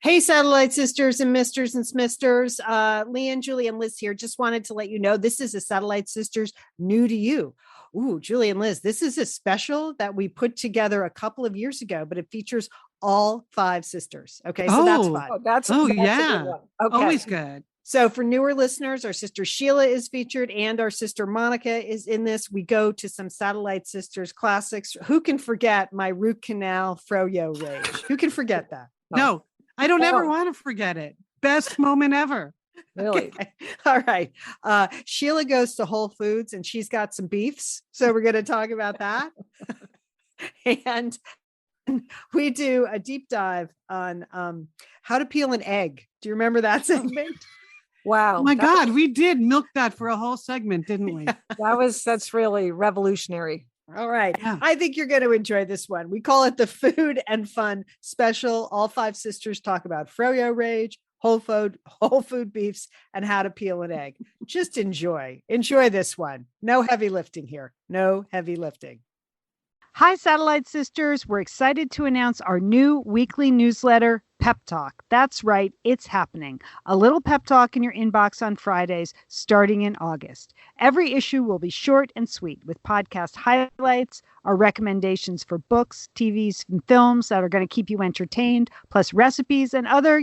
Hey, Satellite Sisters and Misters and Smisters. Leanne, Julie, and Liz here. Just wanted to let you know this is a Satellite Sisters new to you. Ooh, Julie and Liz, this is a special that we put together a couple of years ago, but it features all five sisters. Okay, so that's fun. That's a good one. Okay. Always good. So for newer listeners, our sister Sheila is featured and our sister Monica is in this. We go to some Satellite Sisters classics. Who can forget my root canal Fro-Yo rage? Who can forget that? No, I don't ever want to forget it. Best moment ever. Really? Okay. All right. Sheila goes to Whole Foods and she's got some beefs. So we're going to talk about that. And we do a deep dive on how to peel an egg. Do you remember that segment? Wow. Oh my God, we did milk that for a whole segment, didn't we? That's really revolutionary. All right. Yeah. I think you're going to enjoy this one. We call it the Food and Fun Special. All five sisters talk about Fro-Yo rage, whole food beefs, and how to peel an egg. Just enjoy this one. No heavy lifting here. No heavy lifting. Hi, Satellite Sisters. We're excited to announce our new weekly newsletter, Pep Talk. That's right, it's happening. A little pep talk in your inbox on Fridays, starting in August. Every issue will be short and sweet with podcast highlights, our recommendations for books, TVs, and films that are going to keep you entertained, plus recipes and other,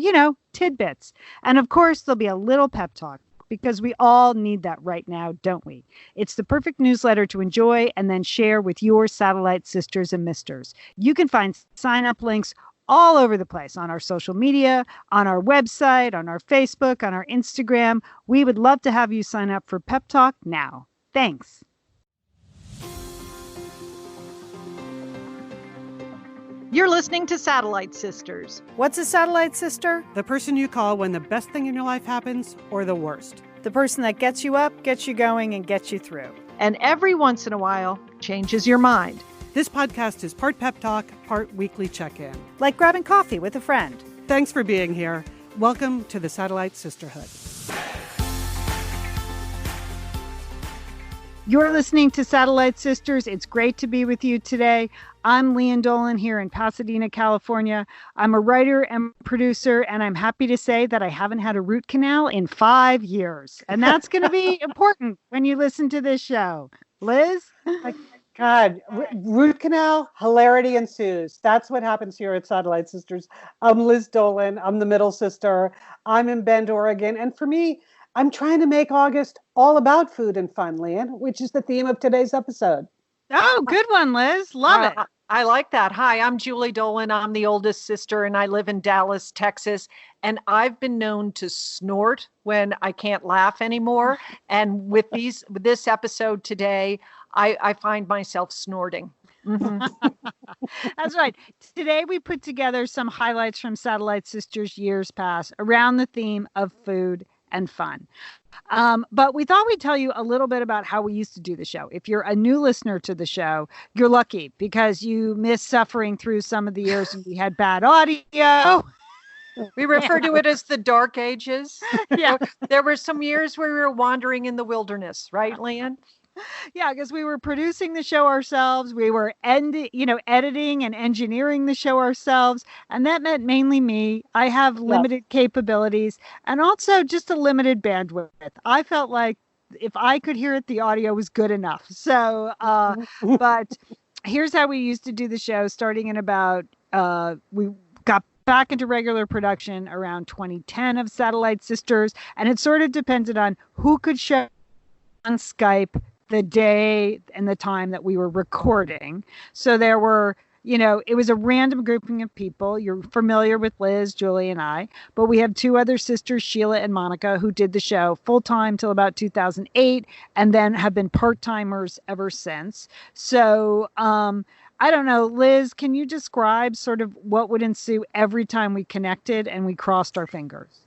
tidbits. And of course, there'll be a little pep talk, because we all need that right now, don't we? It's the perfect newsletter to enjoy and then share with your Satellite Sisters and Misters. You can find sign-up links all over the place on our social media, on our website, on our Facebook, on our Instagram. We would love to have you sign up for Pep Talk now. Thanks. You're listening to Satellite Sisters. What's a Satellite Sister? The person you call when the best thing in your life happens or the worst. The person that gets you up, gets you going, and gets you through. And every once in a while, changes your mind. This podcast is part pep talk, part weekly check-in. Like grabbing coffee with a friend. Thanks for being here. Welcome to the Satellite Sisterhood. You're listening to Satellite Sisters. It's great to be with you today. I'm Leanne Dolan here in Pasadena, California. I'm a writer and producer, and I'm happy to say that I haven't had a root canal in 5 years. And that's going to be important when you listen to this show. Liz? God, root canal, hilarity ensues. That's what happens here at Satellite Sisters. I'm Liz Dolan. I'm the middle sister. I'm in Bend, Oregon. And for me, I'm trying to make August all about food and fun, Leanne, which is the theme of today's episode. Oh, good one, Liz. Love it. I like that. Hi, I'm Julie Dolan. I'm the oldest sister, and I live in Dallas, Texas. And I've been known to snort when I can't laugh anymore. And with this episode today, I find myself snorting. Mm-hmm. That's right. Today we put together some highlights from Satellite Sisters years past around the theme of food and fun. But we thought we'd tell you a little bit about how we used to do the show. If you're a new listener to the show, you're lucky because you missed suffering through some of the years when we had bad audio. We refer to it as the dark ages. Yeah. There were some years where we were wandering in the wilderness, right, Leanne? Yeah, because we were producing the show ourselves. We were editing and engineering the show ourselves. And that meant mainly me. I have limited capabilities and also just a limited bandwidth. I felt like if I could hear it, the audio was good enough. So, but here's how we used to do the show starting in about, we got back into regular production around 2010 of Satellite Sisters. And it sort of depended on who could show on Skype the day and the time that we were recording. So there were, it was a random grouping of people. You're familiar with Liz, Julie, and I, but we have two other sisters, Sheila and Monica, who did the show full-time till about 2008 and then have been part-timers ever since. So, I don't know, Liz, can you describe sort of what would ensue every time we connected and we crossed our fingers?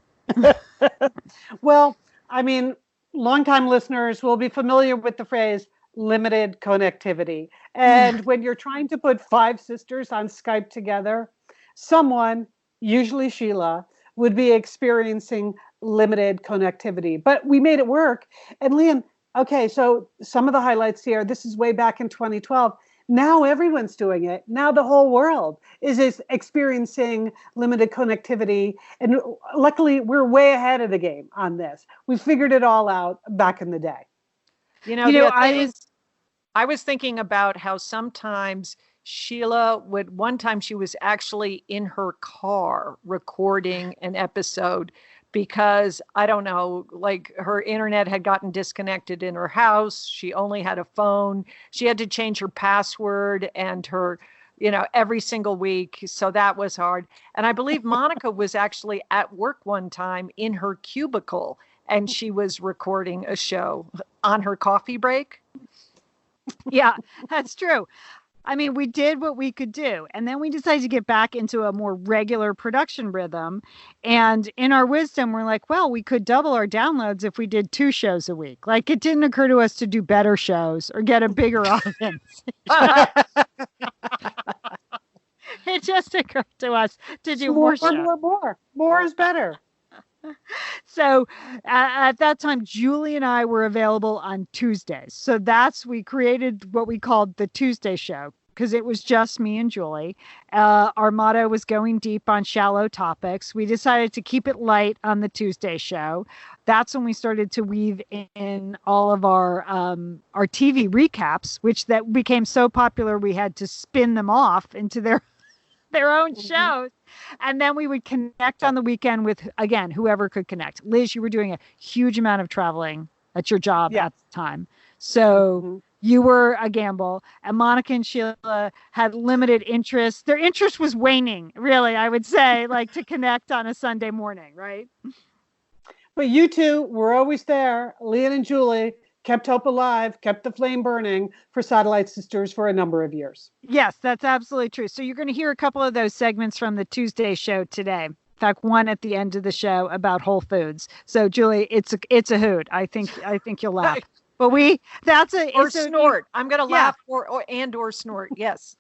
Well, I mean, longtime listeners will be familiar with the phrase limited connectivity. And when you're trying to put five sisters on Skype together, someone, usually Sheila, would be experiencing limited connectivity. But we made it work. And Liam, okay, so some of the highlights here, this is way back in 2012. Now everyone's doing it. Now the whole world is experiencing limited connectivity. And luckily, we're way ahead of the game on this. We figured it all out back in the day. I was thinking about how sometimes one time she was actually in her car recording an episode because I don't know, like her internet had gotten disconnected in her house. She only had a phone. She had to change her password and her, every single week. So that was hard. And I believe Monica was actually at work one time in her cubicle and she was recording a show on her coffee break. Yeah, that's true. I mean, we did what we could do. And then we decided to get back into a more regular production rhythm. And in our wisdom, we're like, well, we could double our downloads if we did 2 shows a week. Like, it didn't occur to us to do better shows or get a bigger audience. It just occurred to us to do more shows. More is better. So at that time, Julie and I were available on Tuesdays. So we created what we called the Tuesday show because it was just me and Julie. Our motto was going deep on shallow topics. We decided to keep it light on the Tuesday show. That's when we started to weave in all of our TV recaps, which that became so popular we had to spin them off into their own shows. And then we would connect on the weekend with, again, whoever could connect. Liz, you were doing a huge amount of traveling at your job at the time. So you were a gamble. And Monica and Sheila had limited interest. Their interest was waning, really, I would say, like to connect on a Sunday morning, right? But you two were always there. Leanne and Julie kept hope alive, kept the flame burning for Satellite Sisters for a number of years. Yes, that's absolutely true. So you're going to hear a couple of those segments from the Tuesday show today. In fact, one at the end of the show about Whole Foods. So Julie, it's a hoot. I think you'll laugh. But snort. I'm going to laugh or snort. Yes.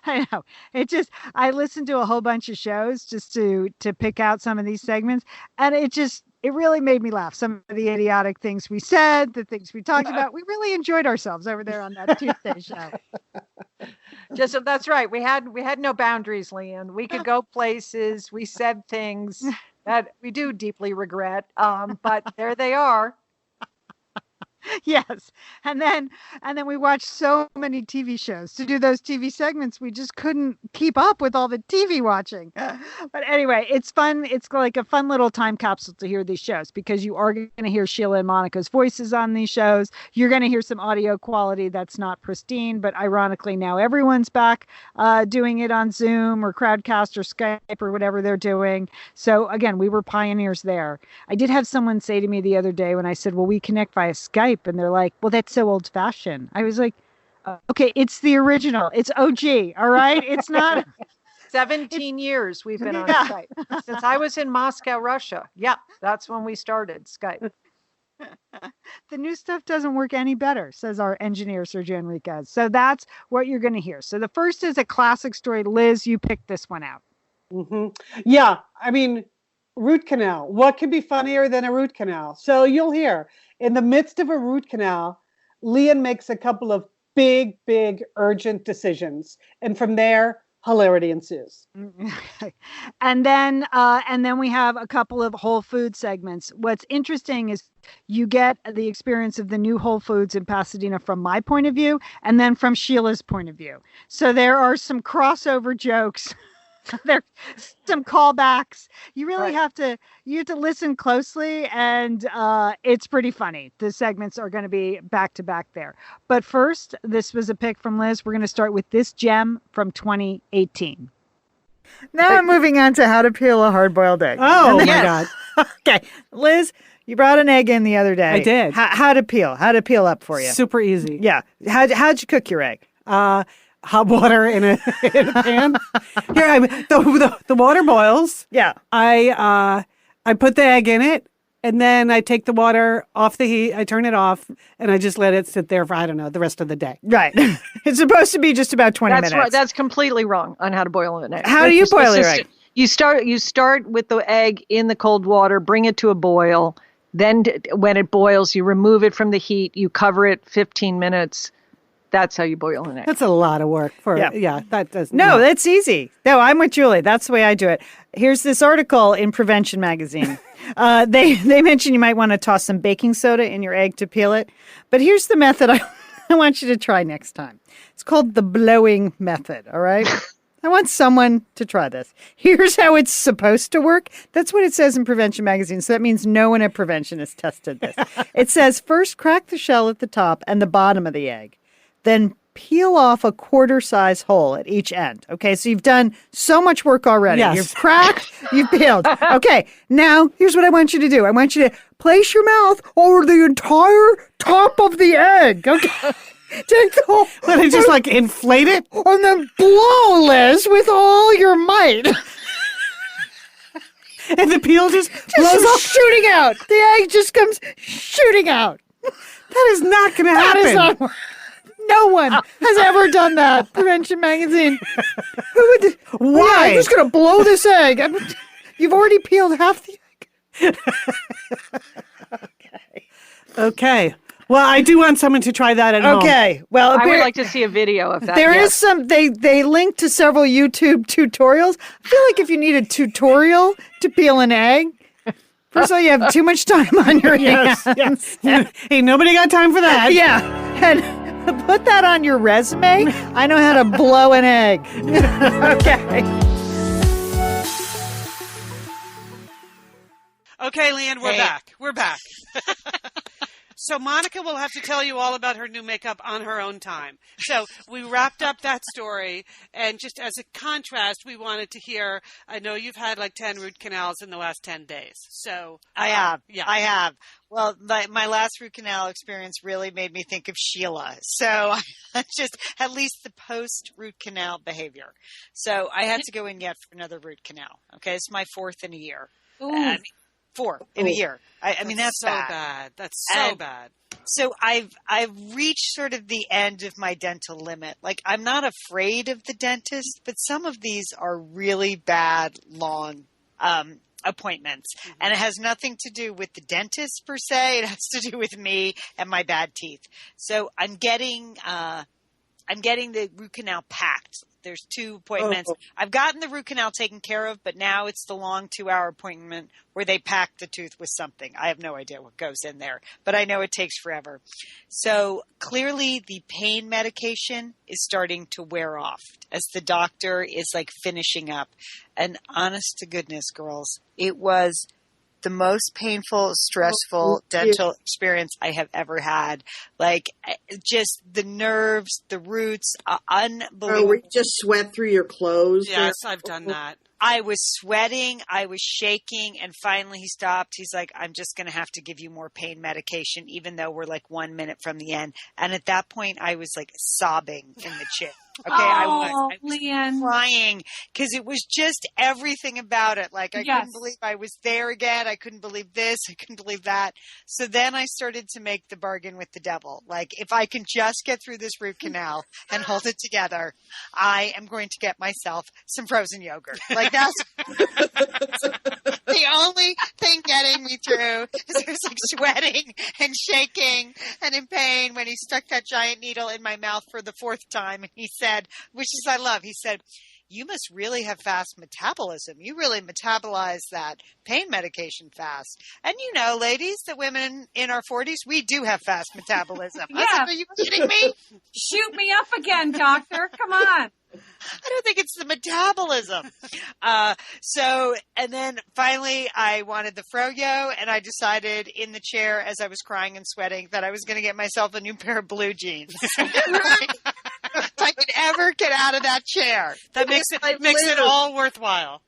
I know. I listened to a whole bunch of shows just to pick out some of these segments, and it really made me laugh. Some of the idiotic things we said, the things we talked about. We really enjoyed ourselves over there on that Tuesday show. That's right. We had no boundaries, Leanne. We could go places. We said things that we do deeply regret. But there they are. Yes. And then we watched so many TV shows to do those TV segments. We just couldn't keep up with all the TV watching. But anyway, it's fun. It's like a fun little time capsule to hear these shows because you are going to hear Sheila and Monica's voices on these shows. You're going to hear some audio quality that's not pristine, but ironically now everyone's back doing it on Zoom or Crowdcast or Skype or whatever they're doing. So again, we were pioneers there. I did have someone say to me the other day when I said, well, we connect via Skype. And they're like, well, that's so old fashioned. I was like, okay, it's the original. It's OG. All right. It's not 17 years we've been on Skype since I was in Moscow, Russia. Yeah. That's when we started Skype. The new stuff doesn't work any better, says our engineer, Sergio Enriquez. So that's what you're going to hear. So the first is a classic story. Liz, you picked this one out. Yeah. I mean, root canal. What could be funnier than a root canal? So you'll hear in the midst of a root canal, Leanne makes a couple of big, urgent decisions. And from there, hilarity ensues. And then we have a couple of Whole Foods segments. What's interesting is you get the experience of the new Whole Foods in Pasadena from my point of view, and then from Sheila's point of view. So there are some crossover jokes. There's some callbacks. You really have to listen closely, and it's pretty funny. The segments are going to be back to back there. But first, this was a pick from Liz. We're going to start with this gem from 2018. Now I'm moving on to how to peel a hard-boiled egg. Oh, my God. Okay. Liz, you brought an egg in the other day. I did. How to peel up for you? Super easy. Yeah. How'd you cook your egg? Hot water in a pan. Here, the water boils. Yeah. I put the egg in it, and then I take the water off the heat. I turn it off, and I just let it sit there for, I don't know, the rest of the day. Right. It's supposed to be just about 20 minutes. That's right. That's completely wrong on how to boil an egg. How do you boil your egg? You start with the egg in the cold water, bring it to a boil. Then when it boils, you remove it from the heat. You cover it 15 minutes. That's how you boil an egg. That's a lot of work for, Yeah. that does No, not. that's easy. No, I'm with Julie. That's the way I do it. Here's this article in Prevention Magazine. They mention you might want to toss some baking soda in your egg to peel it. But here's the method I want you to try next time. It's called the blowing method, all right? I want someone to try this. Here's how it's supposed to work. That's what it says in Prevention Magazine. So that means no one at Prevention has tested this. It says first crack the shell at the top and the bottom of the egg. Then peel off a quarter-size hole at each end. Okay, so you've done so much work already. Yes. You've cracked, you've peeled. Okay, now here's what I want you to do. I want you to place your mouth over the entire top of the egg. Okay. Take the whole, Let it just like inflate it. and then blow, Liz, with all your might. And the peel just blows Just off. shooting out. The egg just comes shooting out. That is not going to That happen. is not. No one has ever done that. Prevention Magazine. Who would? Why? Yeah, I'm just gonna blow this egg. You've already peeled half the egg. Okay. Well, I do want someone to try that at home. Okay. Well, I would like to see a video of that. There is yes. some. They link to several YouTube tutorials. I feel like if you need a tutorial to peel an egg, first of all, you have too much time on your hands. Yes. Ain't nobody got time for that. Yeah, and put that on your resume. I know how to blow an egg. Okay. Okay, Leanne, we're Hey. back. We're back. So Monica will have to tell you all about her new makeup on her own time. So we wrapped up that story, and just as a contrast, we wanted to hear, I know you've had like 10 root canals in the last 10 days. So I have. Yeah. I have. Well, my last root canal experience really made me think of Sheila. So just at least the post root canal behavior. So I had to go in yet for another root canal. Okay. It's my fourth in a year. Ooh. 4 in a year. I mean, that's so bad. That's so And- bad. So I've reached sort of the end of my dental limit. Like, I'm not afraid of the dentist, but some of these are really bad, long appointments. And it has nothing to do with the dentist per se. It has to do with me and my bad teeth. So I'm getting the root canal packed. There's 2 appointments. I've gotten the root canal taken care of, but now it's the long 2-hour appointment where they pack the tooth with something. I have no idea what goes in there, but I know it takes forever. So clearly the pain medication is starting to wear off as the doctor is like finishing up. And honest to goodness, girls, it was the most painful, stressful dental experience I have ever had. Like, just the nerves, the roots, unbelievable. where you just sweat through your clothes. Yes, I've done that. I was sweating, I was shaking, and finally he stopped. He's like, I'm just going to have to give you more pain medication, even though we're like 1 minute from the end. And at that point, I was like sobbing in the chair. Okay, I was Leanne. crying because it was just everything about it. Like, I Yes. couldn't believe I was there again. I couldn't believe this. I couldn't believe that. So then I started to make the bargain with the devil. Like, if I can just get through this root canal and hold it together, I am going to get myself some frozen yogurt. Like, that's the only thing getting me through is I was like sweating and shaking and in pain when he stuck that giant needle in my mouth for the 4th time. And he said, which is I love, he said, you must really have fast metabolism. You really metabolize that pain medication fast. And you know, ladies, that women in our 40s, we do have fast metabolism. I was Yeah. like, are you kidding me? Shoot me up again, doctor. Come on. I don't think it's the metabolism. And then finally I wanted the Fro-Yo, and I decided in the chair as I was crying and sweating that I was going to get myself a new pair of blue jeans. If I could ever get out of that chair. That makes it all worthwhile.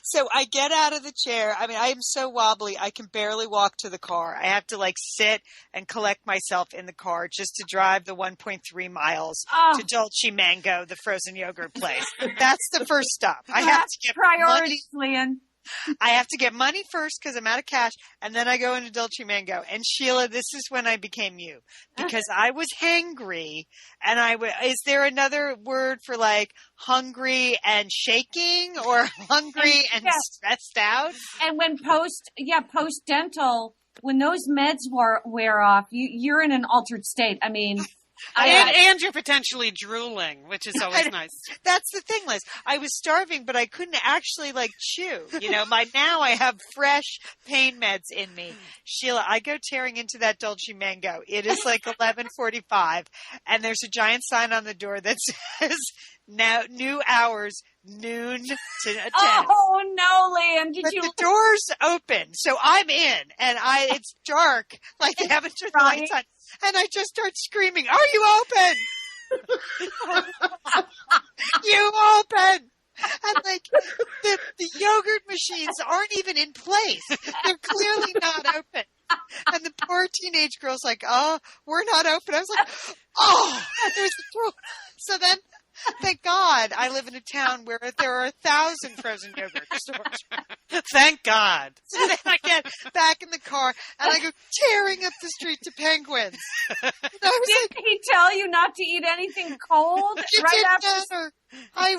So I get out of the chair. I mean, I am so wobbly. I can barely walk to the car. I have to like sit and collect myself in the car just to drive the 1.3 miles to Dolce Mango, the frozen yogurt place. That's the first stop. I have to get Priorities, Leanne. I have to get money first because I'm out of cash, and then I go into Dolce Mango. And Sheila, this is when I became you, because I was hangry, and is there another word for like hungry and shaking, or hungry and stressed out? And when post dental, when those meds wear off, you're in an altered state. I mean, And you're potentially drooling, which is always nice. That's the thing, Liz. I was starving, but I couldn't actually chew. Now I have fresh pain meds in me. Sheila, I go tearing into that Dolce Mango. It is 11:45, and there's a giant sign on the door that says now new hours, noon to 10. Oh no, Liam! The door's open, so I'm in, and it's dark, they haven't turned the lights on, and I just start screaming, "Are you open? You open!" And the yogurt machines aren't even in place; they're clearly not open. And the poor teenage girl's like, "Oh, we're not open." I was like, "Oh, there's the door." So then. Thank God I live in a town where there are 1,000 frozen yogurt stores. Thank God. So then I get back in the car and I go tearing up the street to Penguins. And I was Did he tell you not to eat anything cold right after? I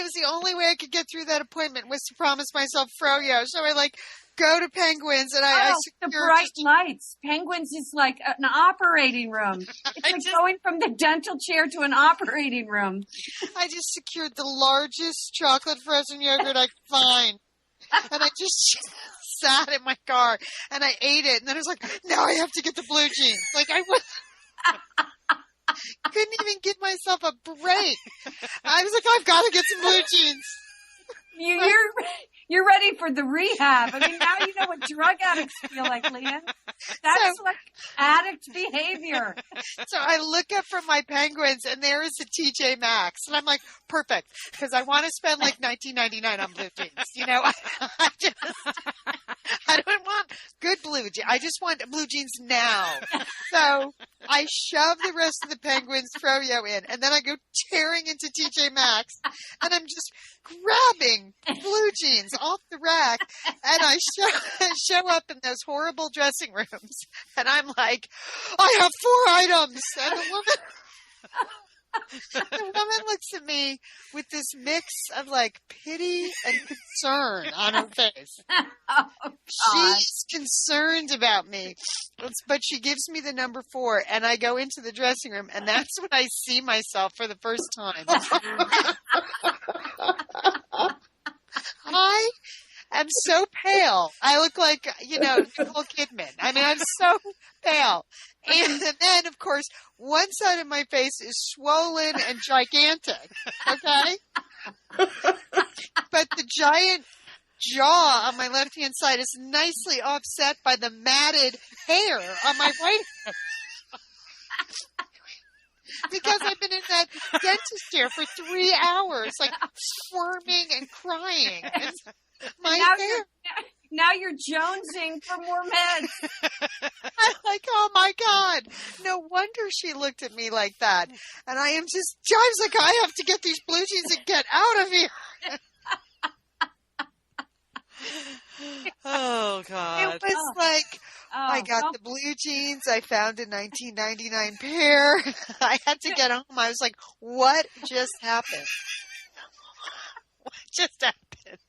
was the only way I could get through that appointment was to promise myself Fro-Yo. So I go to Penguins and I the bright lights. Penguins is like an operating room. It's going from the dental chair to an operating room. I just secured the largest chocolate frozen yogurt I could find. And I just sat in my car and I ate it. And then I was like, now I have to get the blue jeans. I couldn't even give myself a break. I was like, I've got to get some blue jeans. You're ready for the rehab. I mean, now you know what drug addicts feel like, Leanne. That's addict behavior. So I look up from my Penguins, and there is a TJ Maxx, and I'm like, perfect, because I want to spend $19.99 on blue jeans. I don't want good blue jeans. I just want blue jeans now. So I shove the rest of the Penguins Fro-Yo in, and then I go tearing into TJ Maxx, and I'm just grabbing blue jeans off the rack, and I show up in those horrible dressing rooms, and I'm like, I have 4 items, and the woman looks at me with this mix of pity and concern on her face. She's concerned about me, but she gives me the number 4, and I go into the dressing room, and that's when I see myself for the first time. I am so pale. I look like, Nicole Kidman. I mean, I'm so pale. And then, of course, one side of my face is swollen and gigantic. Okay? But the giant jaw on my left-hand side is nicely offset by the matted hair on my right hand. Because I've been in that dentist chair for 3 hours, squirming and crying. And now you're jonesing for more meds. I'm like, oh my God. No wonder she looked at me like that. And I am just, John's like, I have to get these blue jeans and get out of here. Oh, God. It was I got the blue jeans. I found a $19.99 pair. I had to get home. I was like, what just happened? What just happened?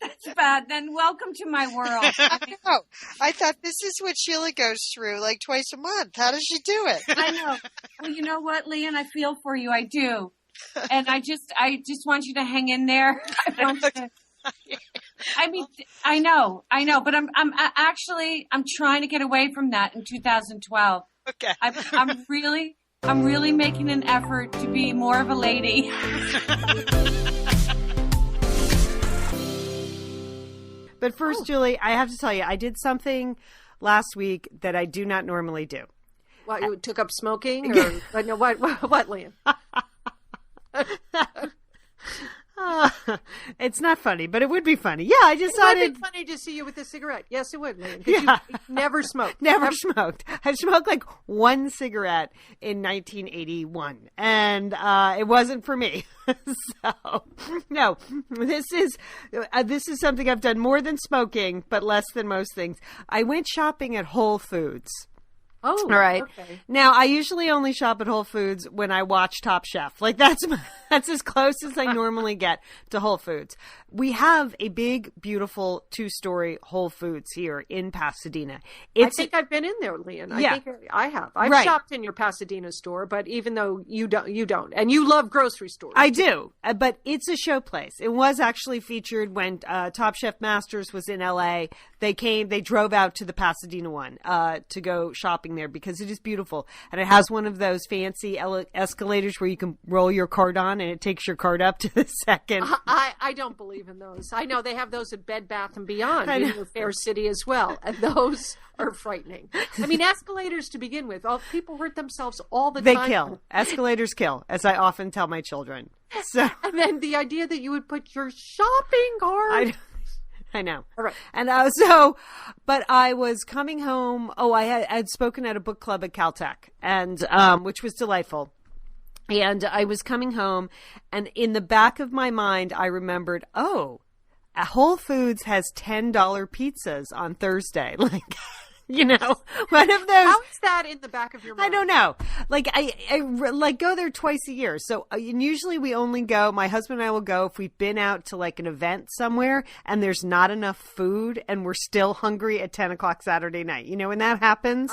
That's bad. Then welcome to my world. I know. I thought this is what Sheila goes through twice a month. How does she do it? I know. Well, you know what, Leanne? I feel for you. I do. And I just want you to hang in there. I know, but I'm trying to get away from that in 2012. Okay. I'm really making an effort to be more of a lady. But first, Julie, I have to tell you, I did something last week that I do not normally do. What, you took up smoking? Or no, what, Liam? It's not funny, but it would be funny. Yeah, I decided. It would be funny to see you with a cigarette. Yes, it would, Liam. Yeah. You never smoked. Never smoked. I smoked one cigarette in 1981, and it wasn't for me. So, no, this is something I've done more than smoking, but less than most things. I went shopping at Whole Foods. Oh, All right. Okay. Now, I usually only shop at Whole Foods when I watch Top Chef. Like that's as close as I normally get to Whole Foods. We have a big, beautiful 2-story Whole Foods here in Pasadena. I think I've been in there, Leon. I think I have. I've Right. shopped in your Pasadena store, but even though you don't, and you love grocery stores. I do, but it's a show place. It was actually featured when Top Chef Masters was in LA. They drove out to the Pasadena one to go shopping there because it is beautiful. And it has one of those fancy escalators where you can roll your cart on and it takes your cart up to the second. I don't believe in those. I know they have those at Bed Bath & Beyond in Fair City as well. And those are frightening. I mean, escalators to begin with. People hurt themselves all the They time. kill. Escalators kill, as I often tell my children. So And then the idea that you would put your shopping cart. I know. All right. And but I was coming home. Oh, I'd spoken at a book club at Caltech, and which was delightful. And I was coming home, and in the back of my mind, I remembered, Whole Foods has $10 pizzas on Thursday. Like, one of those. How is that in the back of your mind? I don't know. Like I go there twice a year. So and usually we only go, my husband and I will go if we've been out to like an event somewhere and there's not enough food and we're still hungry at 10 o'clock Saturday night. You know, when that happens?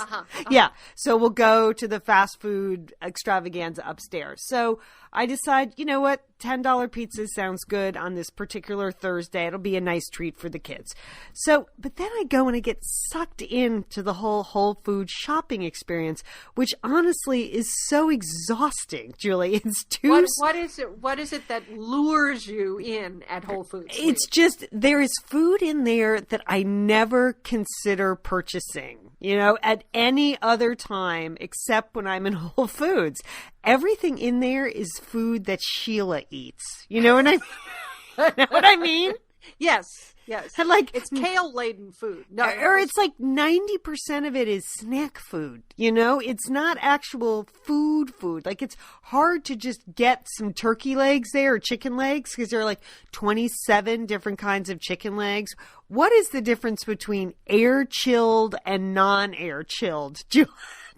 Yeah. So we'll go to the fast food extravaganza upstairs. So I decide, you know what? $10 pizza sounds good on this particular Thursday. It'll be a nice treat for the kids. So, but then I go and I get sucked into the whole Whole Foods shopping experience, which honestly is so exhausting, Julie. It's too... What is it? What is it that lures you in at Whole Foods? It's just, there is food in there that I never consider purchasing, at any other time except when I'm in Whole Foods. Everything in there is food that Sheila eats. You know what I mean? Know what I mean? Yes. And like it's kale laden food. No, or it's like 90% of it is snack food. It's not actual food. Like it's hard to just get some turkey legs there or chicken legs because there are like 27 different kinds of chicken legs. What is the difference between air chilled and non-air chilled?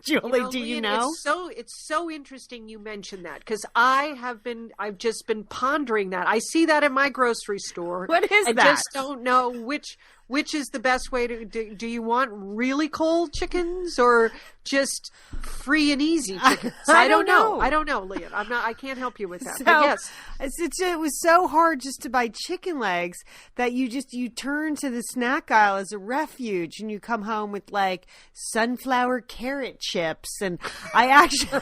Julie, do you know? It's so interesting you mentioned that because I've just been pondering that. I see that in my grocery store. What is that? I just don't know which is the best way to do you want really cold chickens or just free and easy chickens? I don't know. I don't know, Leah. I can't help you with that. So, but yes. It was so hard just to buy chicken legs that you turn to the snack aisle as a refuge and you come home with like sunflower carrot chips and I actually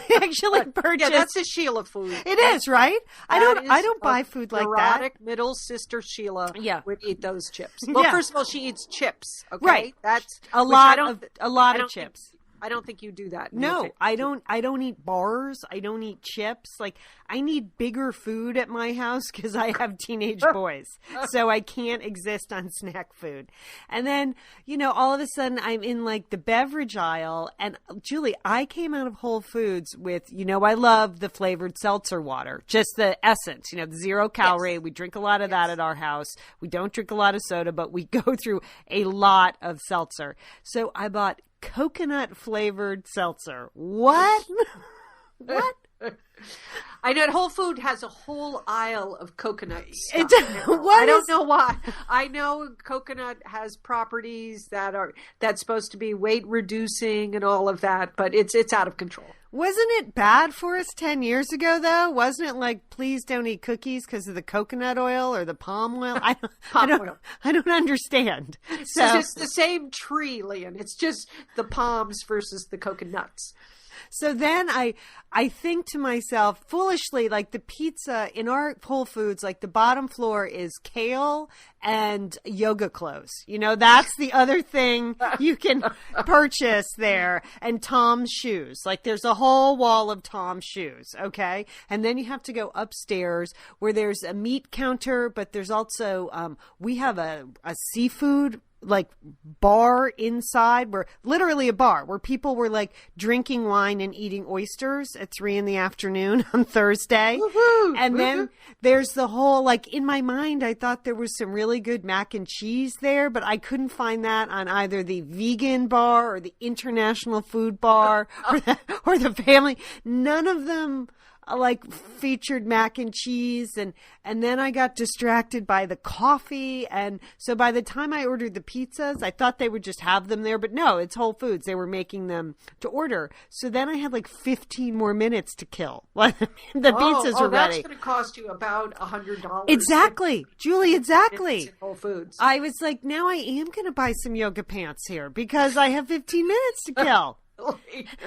purchased. Yeah, that's a Sheila food. It is, right? I don't buy food like that. Neurotic middle sister Sheila would eat those chips. Well, first of all, she eats chips. Okay, right? That's a lot of chips. I don't think you do that. No, I don't eat bars. I don't eat chips. Like I need bigger food at my house because I have teenage boys. So I can't exist on snack food. And then, all of a sudden I'm in like the beverage aisle and Julie, I came out of Whole Foods with, I love the flavored seltzer water, just the essence, the 0 calorie. Yes. We drink a lot of that at our house. We don't drink a lot of soda, but we go through a lot of seltzer. So I bought coconut flavored seltzer. What? What? I know Whole Food has a whole aisle of coconut stuff. I don't know why. I know coconut has properties that's supposed to be weight reducing and all of that, but it's out of control. Wasn't it bad for us 10 years ago, though? Wasn't it like, please don't eat cookies because of the coconut oil or the palm oil? I don't understand. So it's the same tree, Leon. It's just the palms versus the coconuts. So then I think to myself, foolishly, like the pizza in our Whole Foods, like the bottom floor is kale and yoga clothes. That's the other thing you can purchase there. And Tom's shoes. Like there's a whole wall of Tom's shoes. Okay. And then you have to go upstairs where there's a meat counter, but there's also, we have a seafood like bar inside, where literally a bar where people were like drinking wine and eating oysters at 3 p.m. on Thursday. Woo-hoo, And woo-hoo. then there's the whole, like, in my mind, I thought there was some really good mac and cheese there, but I couldn't find that on either the vegan bar or the international food bar or the family. None of them like featured mac and cheese, and then I got distracted by the coffee, and so by the time I ordered the pizzas, I thought they would just have them there, but no, it's Whole Foods. They were making them to order. So then I had like 15 more minutes to kill. The pizzas were ready. That's going to cost you about $100. Exactly, Julie. Exactly. Whole Foods. I was like, now I am going to buy some yoga pants here because I have 15 minutes to kill.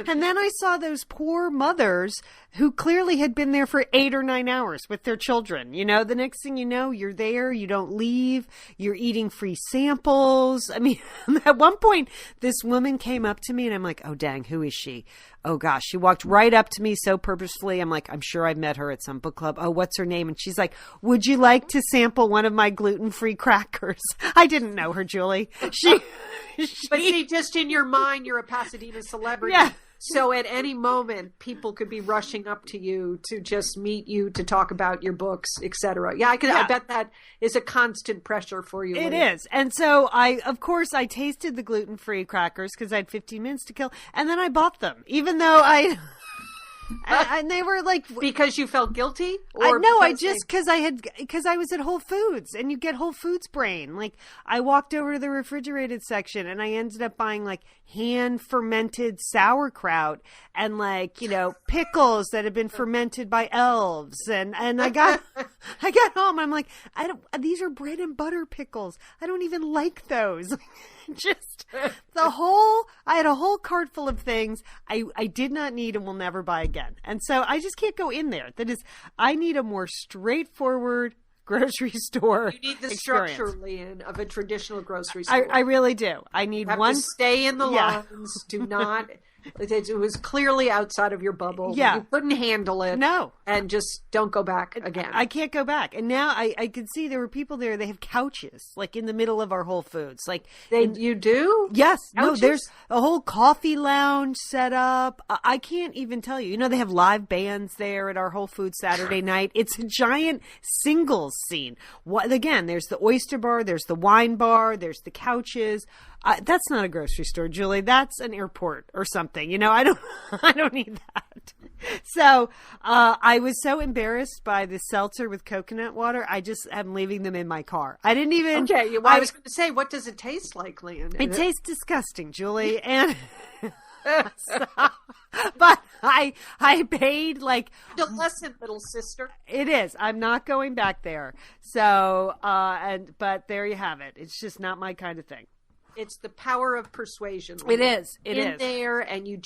And then I saw those poor mothers who clearly had been there for 8 or 9 hours with their children. You know, the next thing you know, you're there, you don't leave, you're eating free samples. I mean, at one point, this woman came up to me and I'm like, oh, dang, who is she? Oh, gosh. She walked right up to me so purposefully. I'm like, I'm sure I've met her at some book club. Oh, what's her name? And she's like, would you like to sample one of my gluten-free crackers? I didn't know her, Julie. But see, just in your mind, you're a Pasadena celebrity. Yeah. So at any moment, people could be rushing up to you to just meet you, to talk about your books, etc. Yeah, I bet that is a constant pressure for you. It is. And so of course, I tasted the gluten-free crackers because I had 15 minutes to kill. And then I bought them, even though and they were like, because you felt guilty, because I was at Whole Foods, and you get Whole Foods brain. Like, I walked over to the refrigerated section and I ended up buying like hand fermented sauerkraut and like, you know, pickles that had been fermented by elves. And I got home. I'm like, these are bread and butter pickles. I don't even like those. Just I had a whole cart full of things I did not need and will never buy again. And so I just can't go in there. That is, I need a more straightforward grocery store. You need the experience. structure, Leanne, of a traditional grocery store. I really do. I need you have one. To stay in the lines. Do not. It was clearly outside of your bubble. Yeah. You couldn't handle it. No. And just don't go back again. I can't go back. And now I could see there were people there. They have couches, like in the middle of our Whole Foods. Like you do? Yes. Couches? No, there's a whole coffee lounge set up. I can't even tell you. You know, they have live bands there at our Whole Foods Saturday night. It's a giant singles scene. Again, there's the oyster bar, there's the wine bar, there's the couches. That's not a grocery store, Julie. That's an airport or something. You know, I don't need that. So I was so embarrassed by the seltzer with coconut water. I just am leaving them in my car. I didn't even. Okay, well, I was going to say, what does it taste like, Leanne? It tastes disgusting, Julie, and. But I paid like adolescent little sister. It is. I'm not going back there. So but there you have it. It's just not my kind of thing. It's the power of persuasion. It is. It in is. there, and you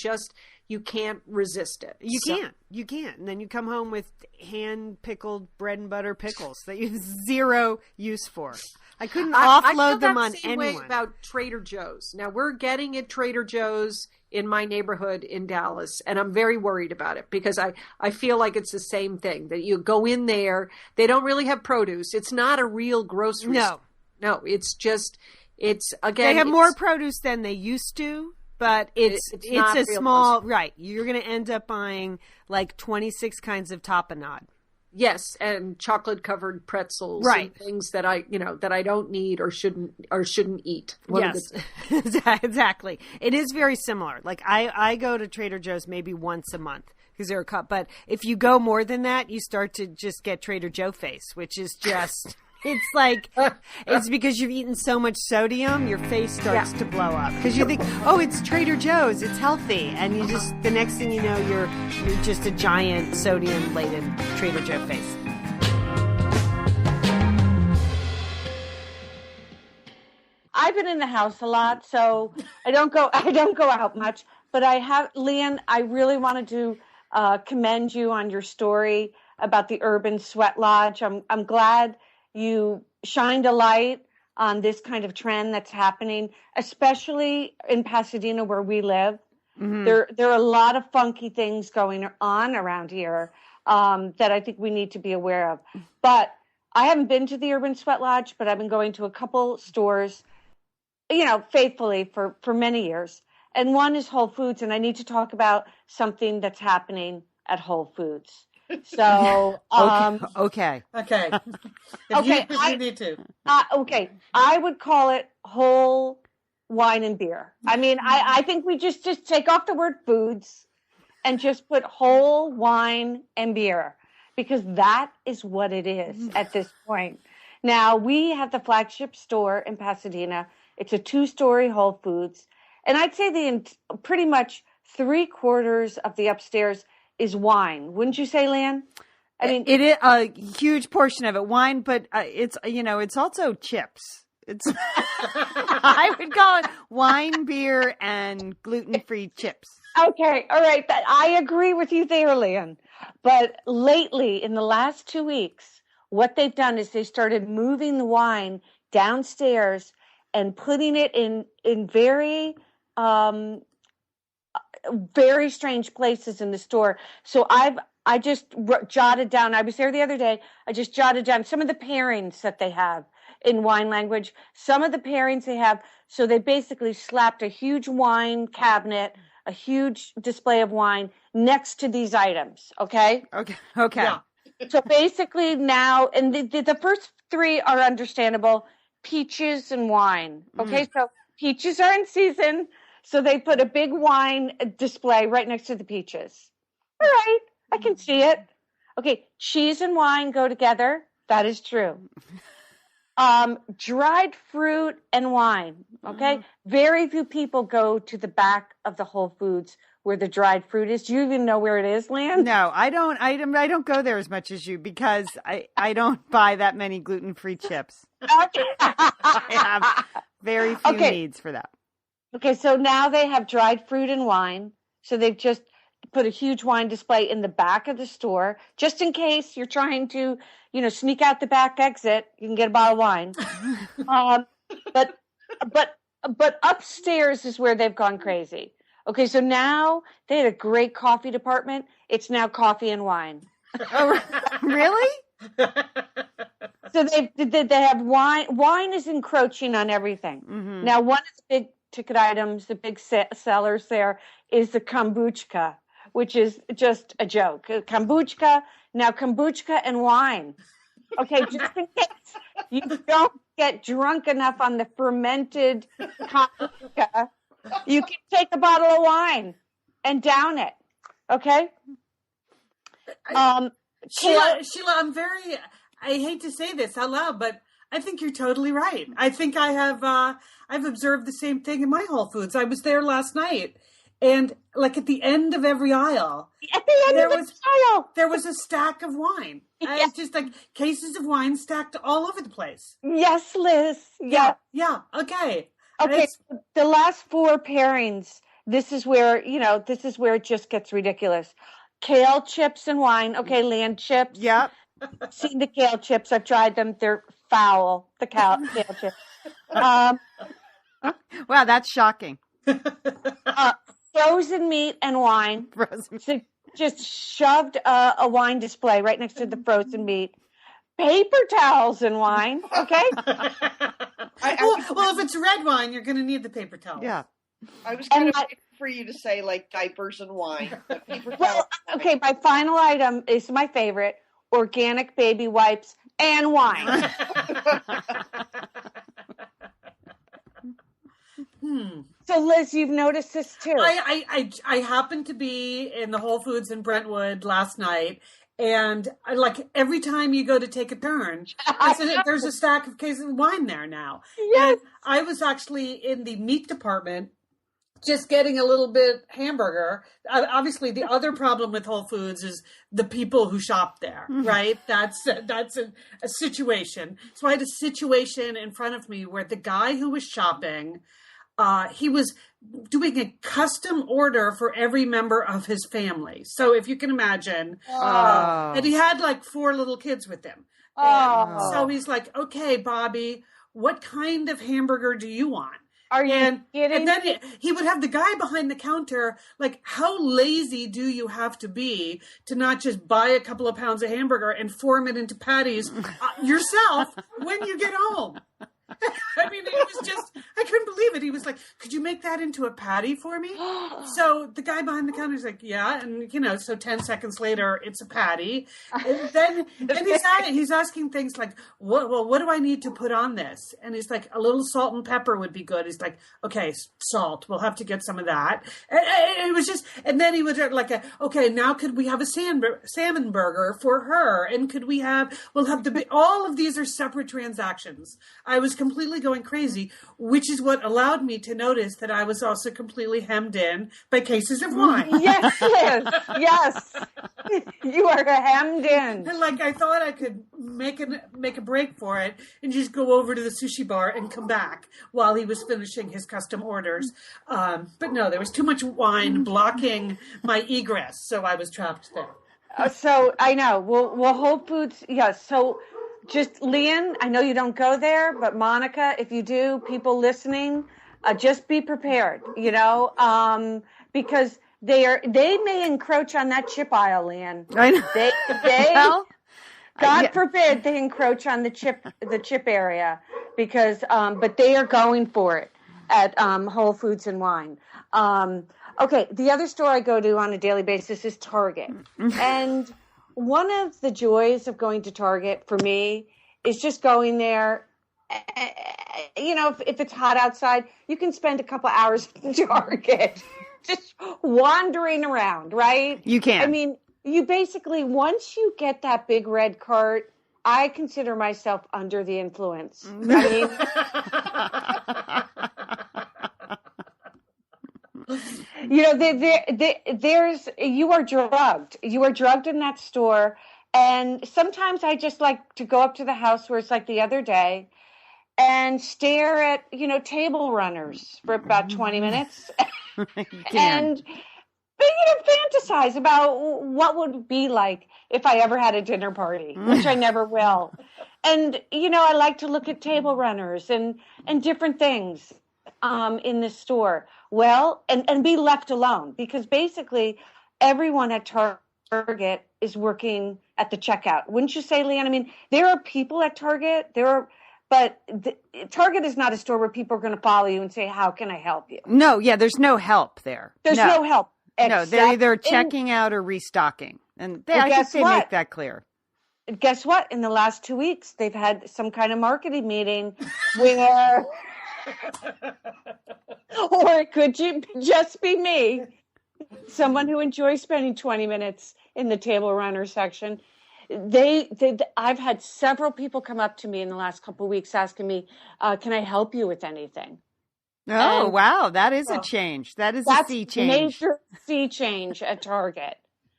can't resist it. You can't. And then you come home with hand pickled bread and butter pickles that you have zero use for. I couldn't offload them on anyone. I feel about Trader Joe's. Now we're getting at Trader Joe's in my neighborhood in Dallas, and I'm very worried about it because I feel like it's the same thing, that you go in there, they don't really have produce. It's not a real grocery store. No, it's again, they have more produce than they used to, but it's a small, right. You're going to end up buying like 26 kinds of tapenade. Yes, and chocolate covered pretzels, right? And things that I don't need or shouldn't eat. Yes, exactly. It is very similar. Like I go to Trader Joe's maybe once a month because they're a cup. But if you go more than that, you start to just get Trader Joe face, which is just. It's like, it's because you've eaten so much sodium, your face starts to blow up. Because you think, oh, it's Trader Joe's, it's healthy. And you just, the next thing you know, you're just a giant sodium-laden Trader Joe face. I've been in the house a lot, so I don't go out much. But Leanne, I really wanted to commend you on your story about the Urban Sweat Lodge. I'm glad you shined a light on this kind of trend that's happening, especially in Pasadena where we live. Mm-hmm. There are a lot of funky things going on around here that I think we need to be aware of. But I haven't been to the Urban Sweat Lodge, but I've been going to a couple stores faithfully for many years. And one is Whole Foods, and I need to talk about something that's happening at Whole Foods. So, Okay. Okay. Okay, If you need to. okay, I would call it whole wine and beer. I mean, I think we just take off the word foods and just put whole wine and beer, because that is what it is at this point. Now, we have the flagship store in Pasadena. It's a 2-story Whole Foods. And I'd say pretty much 3/4 of the upstairs is wine. Wouldn't you say, Lan? I mean, it is a huge portion of it wine, but it's also chips. It's I would call it wine, beer, and gluten-free chips. Okay, all right. I agree with you there, Lan. But lately, in the last 2 weeks, what they've done is they started moving the wine downstairs and putting it in very very strange places in the store. So I just jotted down. I was there the other day. I just jotted down some of the pairings that they have in wine language. Some of the pairings they have. So they basically slapped a huge wine cabinet, a huge display of wine next to these items. Okay. Okay. Yeah. So basically now, and the first 3 are understandable: peaches and wine. Okay. So peaches are in season. So they put a big wine display right next to the peaches. All right, I can see it. Okay, cheese and wine go together. That is true. Dried fruit and wine. Okay, very few people go to the back of the Whole Foods where the dried fruit is. Do you even know where it is, Lan? No, I don't. I don't go there as much as you, because I don't buy that many gluten-free chips. Okay. I have very few needs for that. Okay, so now they have dried fruit and wine. So they've just put a huge wine display in the back of the store, just in case you're trying to, sneak out the back exit. You can get a bottle of wine. But upstairs is where they've gone crazy. Okay, so now they had a great coffee department. It's now coffee and wine. Oh, really? So they have wine. Wine is encroaching on everything. Mm-hmm. Now, one of the big ticket items, the big sellers there, is the kombucha, which is just a joke. Kombucha and wine. Okay, just in case you don't get drunk enough on the fermented kombucha, you can take a bottle of wine and down it. Okay? Sheila, I hate to say this out loud, but I think you're totally right. I think I've observed the same thing in my Whole Foods. I was there last night, and like at the end of every aisle, there was a stack of wine. Yes. It's just like cases of wine stacked all over the place. Yes, Liz. Yeah. Okay. Okay. The last 4 pairings. This is where it just gets ridiculous. Kale chips and wine. Okay, land chips. Yep. Seen the kale chips. I've tried them. They're foul. The kale chips. Wow, that's shocking. Frozen meat and wine. So just shoved a wine display right next to the frozen meat. Paper towels and wine. Okay. Well, if it's red wine, you're going to need the paper towels. Yeah. I was kind of waiting for you to say like diapers and wine. Well, okay. My final item is my favorite: organic baby wipes and wine. So, Liz, you've noticed this too. I happened to be in the Whole Foods in Brentwood last night, and like every time you go to take a turn, there's a stack of cases of wine there now. Yes. And I was actually in the meat department, just getting a little bit hamburger. Obviously, the other problem with Whole Foods is the people who shop there, right? That's a situation. So I had a situation in front of me where the guy who was shopping, he was doing a custom order for every member of his family. So if you can imagine, and he had like 4 little kids with him. And so he's like, okay, Bobby, what kind of hamburger do you want? Are you kidding? And then he would have the guy behind the counter, like, how lazy do you have to be to not just buy a couple of pounds of hamburger and form it into patties yourself when you get home? I mean, it was just, I couldn't believe it. He was like, could you make that into a patty for me? So the guy behind the counter is like, yeah. And, so 10 seconds later, it's a patty. And then he's asking things like, what do I need to put on this? And he's like, a little salt and pepper would be good. He's like, okay, salt. We'll have to get some of that. And it was just, and then he would like, okay, now could we have a salmon burger for her? And all of these are separate transactions. I was completely going crazy, which is what allowed me to notice that I was also completely hemmed in by cases of wine. Yes, yes. You are hemmed in. And I thought I could make a break for it and just go over to the sushi bar and come back while he was finishing his custom orders. But no, there was too much wine blocking my egress, so I was trapped there. So I know. Well, Whole Foods, yes. So just Leanne, I know you don't go there, but Monica, if you do, people listening, just be prepared, because they may encroach on that chip aisle, Leanne. I know. They God forbid they encroach on the chip area, because but they are going for it at Whole Foods and Wine. Okay, the other store I go to on a daily basis is Target. And one of the joys of going to Target for me is just going there. If it's hot outside, you can spend a couple hours in Target just wandering around, right? You can. I mean, you basically, once you get that big red cart, I consider myself under the influence. I mean, you are drugged. You are drugged in that store. And sometimes I just like to go up to the house where it's like the other day and stare at, table runners for about 20 minutes and, fantasize about what would it be like if I ever had a dinner party, which I never will. And, I like to look at table runners and different things in the store. Well, and be left alone, because basically everyone at Target is working at the checkout. Wouldn't you say, Leanne? I mean, there are people at Target. But Target is not a store where people are going to follow you and say, how can I help you? No, there's no help there. There's no help. No, they're either checking out or restocking. And I think they make that clear. Guess what? In the last 2 weeks, they've had some kind of marketing meeting where, or it could just be me, someone who enjoys spending 20 minutes in the table runner section. I've had several people come up to me in the last couple of weeks asking me, can I help you with anything? Oh, wow. That is a change. That's a sea change. Major sea change at Target.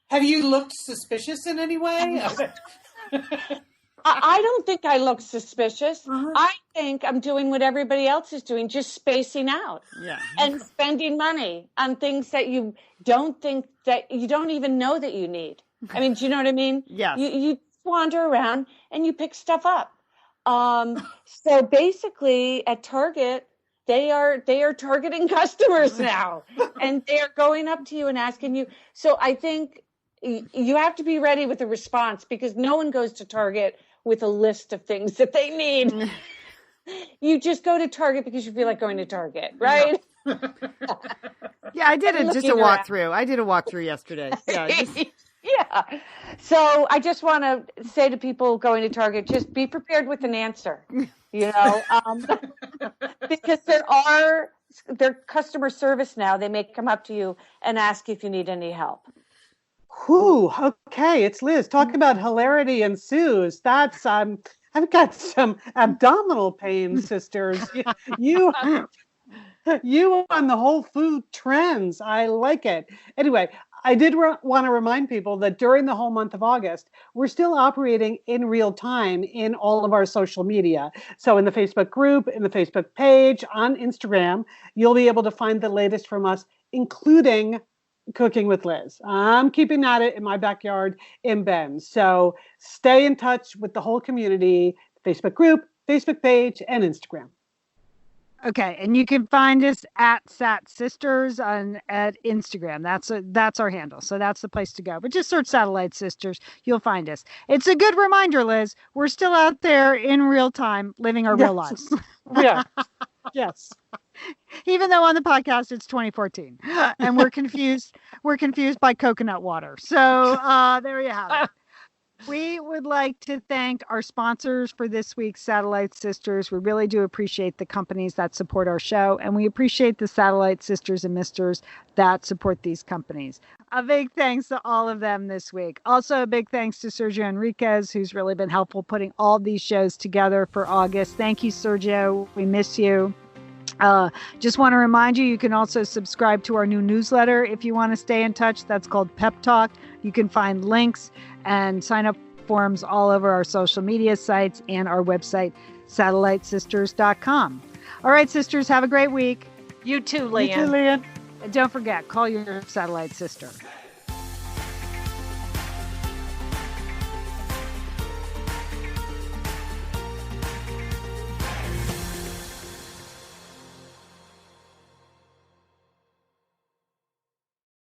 Have you looked suspicious in any way? I don't think I look suspicious. I think I'm doing what everybody else is doing, just spacing out and spending money on things that you don't even know that you need. I mean, do you know what I mean? Yes. You wander around and you pick stuff up. So basically at Target, they are targeting customers now, and they are going up to you and asking you. So I think you have to be ready with a response, because no one goes to Target with a list of things that they need. You just go to Target because you feel like going to Target, right? Yeah, I did a walkthrough. I did a walkthrough yesterday. Yeah. Yeah. So I just want to say to people going to Target, just be prepared with an answer, because their customer service now, they may come up to you and ask if you need any help. Whew, okay, it's Liz. Talk about hilarity ensues. That's I've got some abdominal pain, sisters. You on the whole food trends. I like it. Anyway, I did want to remind people that during the whole month of August, we're still operating in real time in all of our social media. So in the Facebook group, in the Facebook page, on Instagram, you'll be able to find the latest from us, including Cooking with Liz. I'm keeping at it in my backyard in Bend. So stay in touch with the whole community, Facebook group, Facebook page, and Instagram. Okay, and you can find us at Sat Sisters at Instagram. That's our handle. So that's the place to go. But just search Satellite Sisters. You'll find us. It's a good reminder, Liz. We're still out there in real time living our real lives. Yeah. Yes. Even though on the podcast it's 2014 and we're confused by coconut water. So there you have it. We would like to thank our sponsors for this week's Satellite Sisters. We really do appreciate the companies that support our show, and we appreciate the Satellite Sisters and Misters that support these companies. A big thanks to all of them this week. Also, a big thanks to Sergio Enriquez, who's really been helpful putting all these shows together for August. Thank you, Sergio. We miss you. Just want to remind you can also subscribe to our new newsletter if you want to stay in touch. That's called Pep Talk. You can find links and sign up forms all over our social media sites and our website, satellitesisters.com. All right, sisters, have a great week. You too, Leanne. You too, Leanne. And don't forget, call your satellite sister.